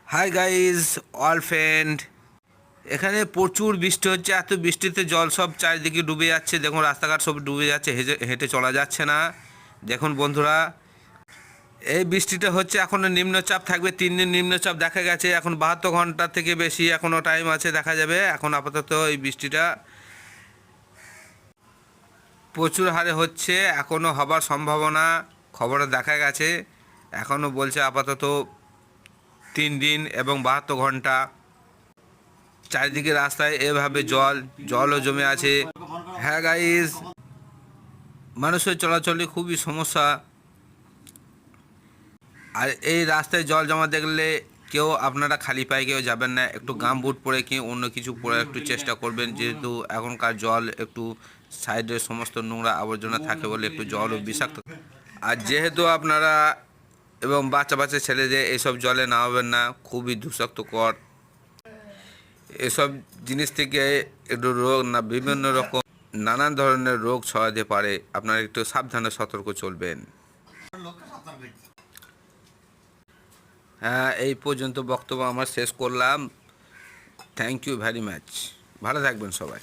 Hi guys all friend, এখানে প্রচুর বৃষ্টি হচ্ছে। এত বৃষ্টিতে জল সব চারিদিকে ডুবে যাচ্ছে। দেখুন রাস্তাঘাট সব ডুবে যাচ্ছে, হেঁটে চলা যাচ্ছে না। দেখুন বন্ধুরা, এই বৃষ্টিটা হচ্ছে এখনও নিম্নচাপ থাকবে। 3 দিন নিম্নচাপ দেখা গেছে। এখন 72 ঘন্টা থেকে বেশি এখনও টাইম আছে, দেখা যাবে। এখন আপাতত এই বৃষ্টিটা প্রচুর হারে হচ্ছে, এখনও হবার সম্ভাবনা খবরে দেখা গেছে। এখনও বলছে আপাতত 3 দিন এবং 72 ঘন্টা। চারিদিকে রাস্তায় এভাবে জলও জমে আছে। হ্যাঁ গাইস, মানুষের চলাচলে খুবই সমস্যা। আর এই রাস্তায় জল জমা দেখলে কেউ আপনারা খালি পায়ে কেউ যাবেন না। একটু গাম বুট পরে কি অন্য কিছু পরে একটু চেষ্টা করবেন, যেহেতু এখনকার জল একটু সাইডে সমস্ত নোংরা আবর্জনা থাকে বলে একটু জলও বিষাক্ত। আর যেহেতু আপনারা এবং বাচ্চা বাচ্চা ছেলেদের এইসব জলে নামাবেন না, খুবই দূষাক্তকর। এসব জিনিস থেকে একটু রোগ না, বিভিন্ন রকম নানান ধরনের রোগ ছড়াতে পারে। আপনারা একটু সাবধানে সতর্ক চলবেন। হ্যাঁ, এই পর্যন্ত বক্তব্য আমার শেষ করলাম। Thank you very much. ভালো থাকবেন সবাই।